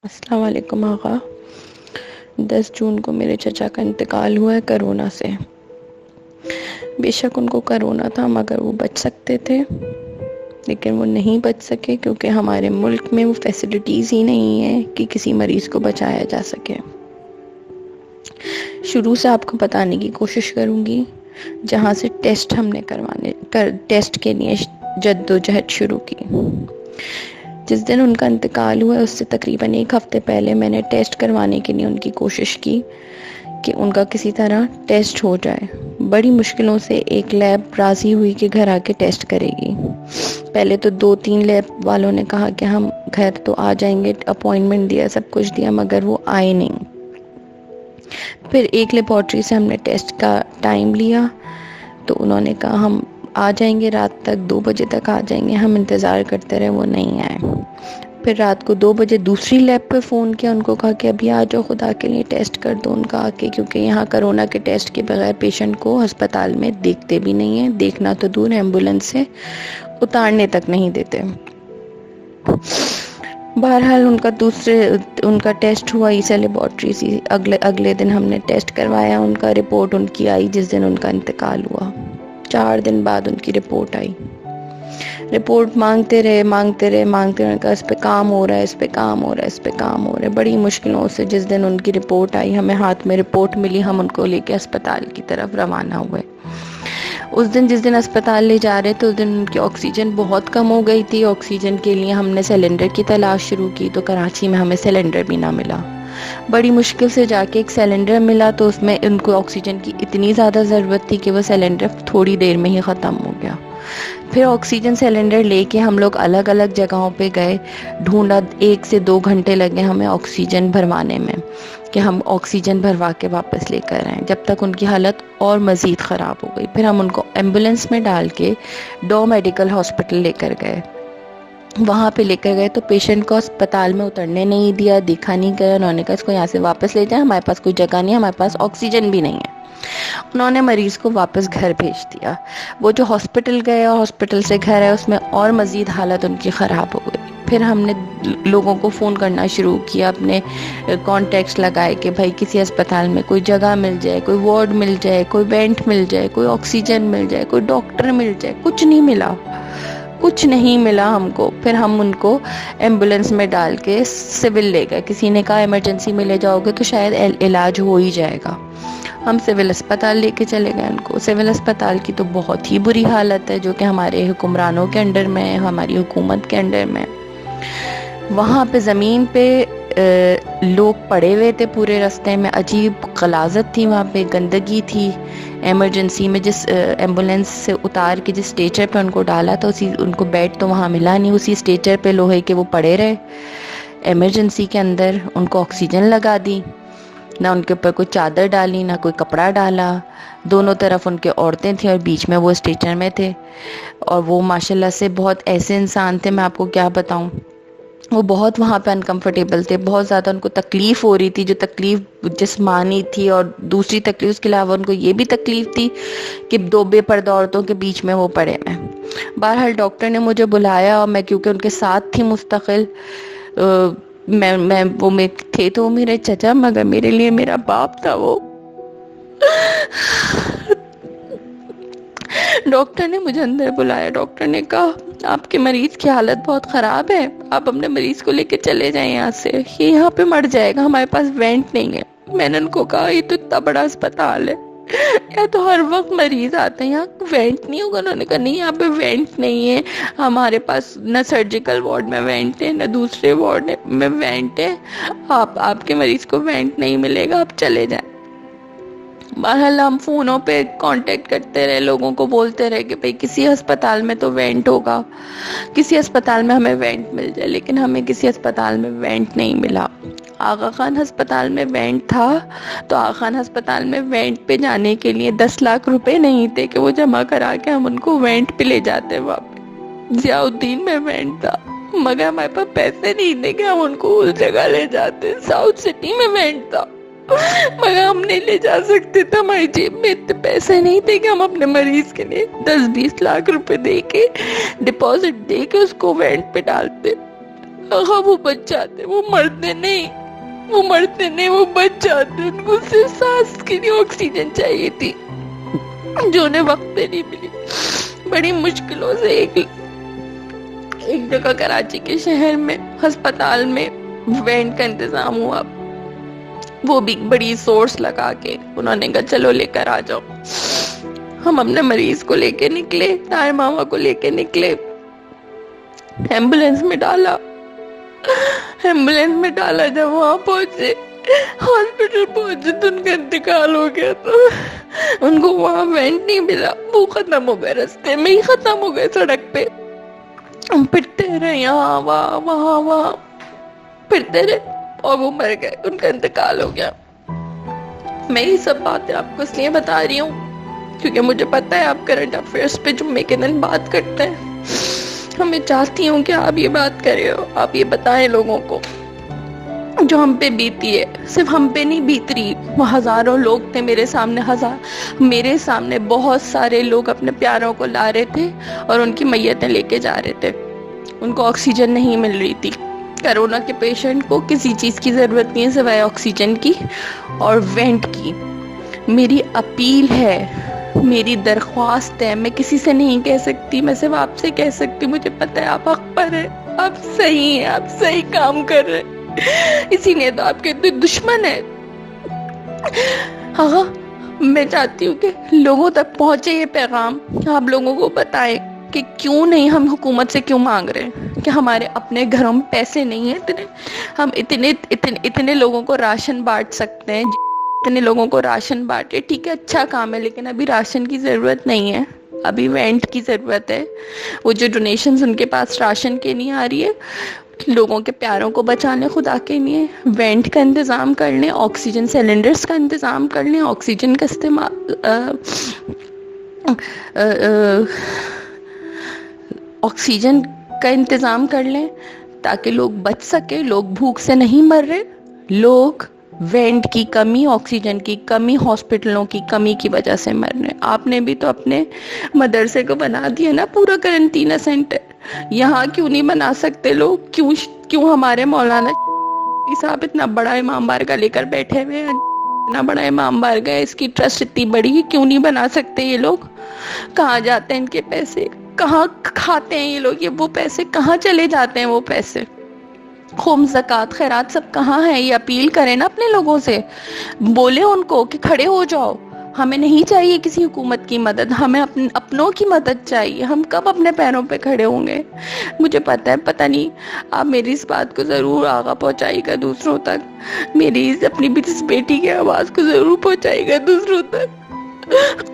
السلام علیکم آقا۔ 10 جون کو میرے چچا کا انتقال ہوا ہے کرونا سے۔ بے شک ان کو کرونا تھا مگر وہ بچ سکتے تھے، لیکن وہ نہیں بچ سکے کیونکہ ہمارے ملک میں وہ فیسلٹیز ہی نہیں ہیں کہ کسی مریض کو بچایا جا سکے۔ شروع سے آپ کو بتانے کی کوشش کروں گی جہاں سے ٹیسٹ ہم نے ٹیسٹ کے لیے جد و جہد شروع کی۔ جس دن ان کا انتقال ہوا اس سے تقریباً 1 ہفتے پہلے میں نے ٹیسٹ کروانے کے لیے ان کی کوشش کی کہ ان کا کسی طرح ٹیسٹ ہو جائے۔ بڑی مشکلوں سے ایک لیب راضی ہوئی کہ گھر آ کے ٹیسٹ کرے گی۔ پہلے تو 2-3 لیب والوں نے کہا کہ ہم گھر تو آ جائیں گے، اپوائنٹمنٹ دیا، سب کچھ دیا، مگر وہ آئے نہیں۔ پھر ایک لیبارٹری سے ہم نے ٹیسٹ کا ٹائم لیا تو انہوں نے کہا ہم آ جائیں گے، رات تک 2 بجے تک آ جائیں گے۔ ہم انتظار کرتے رہے، وہ نہیں آئے۔ پھر رات کو 2 بجے دوسری لیب پہ فون کیا، ان کو کہا کہ ابھی آ جاؤ، خدا کے لیے ٹیسٹ کر دو ان کا آ کے، کیونکہ یہاں کرونا کے ٹیسٹ کے بغیر پیشنٹ کو ہسپتال میں دیکھتے بھی نہیں ہیں، دیکھنا تو دور، ایمبولینس سے اتارنے تک نہیں دیتے۔ بہرحال ان کا ٹیسٹ ہوا عیسیٰ لیبارٹری سے۔ اگلے دن ہم نے ٹیسٹ کروایا، ان کا رپورٹ ان کی آئی جس دن ان کا انتقال ہوا۔ 4 دن بعد ان کی رپورٹ آئی۔ رپورٹ مانگتے رہے، کہا اس پہ کام ہو رہا ہے، اس پہ کام ہو رہا ہے۔ بڑی مشکلوں سے جس دن ان کی رپورٹ آئی، ہمیں ہاتھ میں رپورٹ ملی، ہم ان کو لے کے اسپتال کی طرف روانہ ہوئے۔ جس دن اسپتال لے جا رہے تھے اس دن ان کی آکسیجن بہت کم ہو گئی تھی۔ آکسیجن کے لیے ہم نے سلنڈر کی تلاش شروع کی تو کراچی میں ہمیں سلنڈر بھی نہ ملا۔ بڑی مشکل سے جا کے ایک سلنڈر ملا تو اس میں ان کو آکسیجن کی اتنی زیادہ ضرورت تھی کہ وہ سلنڈر تھوڑی دیر میں ہی ختم ہو گیا۔ پھر آکسیجن سلنڈر لے کے ہم لوگ الگ الگ جگہوں پہ گئے، ڈھونڈا، 1 سے 2 گھنٹے لگے ہمیں آکسیجن بھروانے میں کہ ہم آکسیجن بھروا کے واپس لے کر آئیں، جب تک ان کی حالت اور مزید خراب ہو گئی۔ پھر ہم ان کو ایمبولینس میں ڈال کے ڈو میڈیکل ہاسپٹل لے کر گئے۔ وہاں پہ لے کر گئے تو پیشنٹ کو اسپتال میں اترنے نہیں دیا، دیکھا نہیں گیا۔ انہوں نے کہا اس کو یہاں سے واپس لے جائیں، ہمارے پاس کوئی جگہ نہیں ہے، ہمارے پاس آکسیجن بھی نہیں ہے۔ انہوں نے مریض کو واپس گھر بھیج دیا۔ وہ جو ہاسپٹل گئے اور ہاسپٹل سے گھر ہے اس میں اور مزید حالت ان کی خراب ہو گئی۔ پھر ہم نے لوگوں کو فون کرنا شروع کیا، اپنے کانٹیکٹس لگائے کہ بھائی کسی اسپتال میں کوئی جگہ مل جائے، کوئی وارڈ مل جائے، کوئی وینٹ مل جائے، کوئی آکسیجن مل جائے، کوئی ڈاکٹر مل جائے۔ کچھ نہیں ملا ہم کو۔ پھر ہم ان کو ایمبولینس میں ڈال کے سول لے گئے۔ کسی نے کہا ایمرجنسی میں لے جاؤ گے تو شاید علاج ہو ہی جائے گا۔ ہم سول اسپتال لے کے چلے گئے ان کو۔ سول اسپتال کی تو بہت ہی بری حالت ہے جو کہ ہمارے حکمرانوں کے انڈر میں ہے، ہماری حکومت کے انڈر میں۔ وہاں پہ زمین پہ لوگ پڑے ہوئے تھے پورے راستے میں، عجیب غلاظت تھی وہاں پہ، گندگی تھی۔ ایمرجنسی میں جس ایمبولینس سے اتار کے جس اسٹیچر پہ ان کو ڈالا تھا ان کو بیڈ تو وہاں ملا نہیں، اسی اسٹیچر پہ لوہے کے وہ پڑے رہے ایمرجنسی کے اندر۔ ان کو آکسیجن لگا دی، نہ ان کے اوپر کوئی چادر ڈالی، نہ کوئی کپڑا ڈالا۔ دونوں طرف ان کے عورتیں تھیں اور بیچ میں وہ اسٹیچر میں تھے۔ اور وہ ماشاءاللہ سے بہت ایسے انسان تھے، میں آپ کو کیا بتاؤں، وہ بہت وہاں پہ انکمفرٹیبل تھے، بہت زیادہ ان کو تکلیف ہو رہی تھی، جو تکلیف جسمانی تھی، اور دوسری تکلیف اس کے علاوہ ان کو یہ بھی تکلیف تھی کہ 2 بے پردہ عورتوں کے بیچ میں وہ پڑے ہیں۔ بہرحال ڈاکٹر نے مجھے بلایا اور میں کیونکہ ان کے ساتھ تھی مستقل، میں تھے تو میرے چچا، مگر میرے لیے میرا باپ تھا وہ۔ ڈاکٹر نے مجھے اندر بلایا، ڈاکٹر نے کہا آپ کے مریض کی حالت بہت خراب ہے، آپ اپنے مریض کو لے کے چلے جائیں یہاں سے، یہ یہاں پہ مر جائے گا، ہمارے پاس وینٹ نہیں ہے۔ میں نے ان کو کہا یہ تو اتنا بڑا اسپتال ہے، یہاں تو ہر وقت مریض آتے ہیں، یہاں وینٹ نہیں ہوگا؟ انہوں نے کہا نہیں یہاں پہ وینٹ نہیں ہے، ہمارے پاس نہ سرجیکل وارڈ میں وینٹ ہے، نہ دوسرے وارڈ میں وینٹ ہے، آپ کے مریض کو وینٹ نہیں ملے گا، آپ چلے جائیں۔ بہرحال ہم فونوں پہ کانٹیکٹ کرتے رہے، لوگوں کو بولتے رہے کہ بھئی کسی ہسپتال میں تو وینٹ ہوگا، کسی ہسپتال میں ہمیں وینٹ مل جائے، لیکن ہمیں کسی ہسپتال میں وینٹ نہیں ملا۔ آغا خان ہسپتال میں وینٹ تھا تو آغا خان ہسپتال میں وینٹ پہ جانے کے لیے 10 لاکھ روپے نہیں تھے کہ وہ جمع کرا کے ہم ان کو وینٹ پہ لے جاتے۔ وہاں پہ ضیاء الدین میں وینٹ تھا مگر ہمارے پاس پیسے نہیں تھے کہ ہم ان کو اس جگہ لے جاتے۔ ساؤتھ سٹی میں وینٹ تھا مگر ہم نہیں لے جا سکتے تھے، ہماری جیب میں اتنے پیسے نہیں تھے کہ ہم اپنے مریض کے لیے 10-20 لاکھ روپے دے کے ڈپازٹ دے کے اس کو وینٹ پہ ڈالتے۔ آقا وہ بچ جاتے، وہ مرتے نہیں، وہ مرتے نہیں، وہ بچ جاتے. ان کو صرف سانس کے لیے آکسیجن چاہیے تھی جو انہیں وقت پہ نہیں ملی. بڑی مشکلوں سے ایک جگہ کراچی کے شہر میں ہسپتال میں وینٹ کا انتظام ہوا. وہ بھی بڑی سورس لگا کے انہوں نے کہا چلو لے کر آ جاؤ. ہم اپنے مریض کو لے کے نکلے، طاہر ماما کو لے کے نکلے، ایمبولینس میں ڈالا. جب وہاں پہنچے، ہاسپٹل پہنچے تو ان کا انتقال ہو گیا. تو ان کو وہاں وینٹ نہیں ملا، وہ ختم ہو گئے، رستے میں ہی ختم ہو گئے. سڑک پہ ہم پھرتے رہے، یہاں وہاں پھرتے رہے اور وہ مر گئے، ان کا انتقال ہو گیا. میں یہ سب باتیں آپ کو اس لیے بتا رہی ہوں کیونکہ مجھے پتا ہے آپ کرنٹ افیئرس پہ جمعے کے دن بات کرتے ہیں. میں چاہتی ہوں کہ آپ یہ بات کریں، آپ یہ بتائیں لوگوں کو جو ہم پہ بیتی ہے. صرف ہم پہ نہیں بیت رہی، وہ ہزاروں لوگ تھے میرے سامنے بہت سارے لوگ اپنے پیاروں کو لا رہے تھے اور ان کی میتیں لے کے جا رہے تھے. ان کو آکسیجن نہیں مل رہی تھی. کرونا کے پیشنٹ کو کسی چیز کی ضرورت نہیں ہے سوائے آکسیجن کی اور وینٹ کی. میری اپیل ہے، میری درخواست ہے، میں کسی سے نہیں کہہ سکتی، میں صرف آپ سے کہہ سکتی. مجھے پتہ ہے آپ حق پر ہیں، آپ صحیح ہیں، آپ صحیح کام کر رہے ہیں، اسی لیے تو آپ کے دشمن ہیں. ہاں، میں چاہتی ہوں کہ لوگوں تک پہنچے یہ پیغام. آپ لوگوں کو بتائیں کہ کیوں نہیں ہم حکومت سے کیوں مانگ رہے ہیں کہ ہمارے اپنے گھروں میں پیسے نہیں ہیں ہم اتنے لوگوں کو راشن بانٹ سکتے ہیں. اتنے لوگوں کو راشن بانٹے، ٹھیک ہے، اچھا کام ہے، لیکن ابھی راشن کی ضرورت نہیں ہے، ابھی وینٹ کی ضرورت ہے. وہ جو ڈونیشنز ان کے پاس راشن کے نہیں آ رہی ہے، لوگوں کے پیاروں کو بچانے خدا کے لیے وینٹ کا انتظام کر لیں، آکسیجن سلنڈرز کا انتظام کر لیں، آکسیجن کا استعمال آکسیجن کا انتظام کر لیں تاکہ لوگ بچ سکے. لوگ بھوک سے نہیں مر رہے، لوگ وینٹ کی کمی، آکسیجن کی کمی، ہاسپٹلوں کی کمی کی وجہ سے مر رہے. آپ نے بھی تو اپنے مدرسے کو بنا دیا نا پورا کرنٹینا سینٹر. یہاں کیوں نہیں بنا سکتے لوگ؟ کیوں ہمارے مولانا صاحب اتنا بڑا امام بارگاہ لے کر بیٹھے ہوئے ہیں، اتنا بڑا امام بارگاہ، اس کی ٹرسٹ اتنی بڑی ہے، کیوں نہیں بنا سکتے یہ لوگ؟ کہاں جاتے ہیں ان کے پیسے؟ کہاں کھاتے ہیں یہ لوگ؟ وہ پیسے کہاں چلے جاتے ہیں؟ وہ پیسے خمس، زکوٰۃ، خیرات سب کہاں ہیں؟ یہ اپیل کریں نا اپنے لوگوں سے، بولے ان کو کہ کھڑے ہو جاؤ. ہمیں نہیں چاہیے کسی حکومت کی مدد، ہمیں اپنوں کی مدد چاہیے. ہم کب اپنے پیروں پہ کھڑے ہوں گے؟ مجھے پتہ نہیں آپ میری اس بات کو ضرور آگے پہنچائیے گا دوسروں تک، میری اپنی اس بیٹی کی آواز کو ضرور پہنچائیے گا دوسروں تک.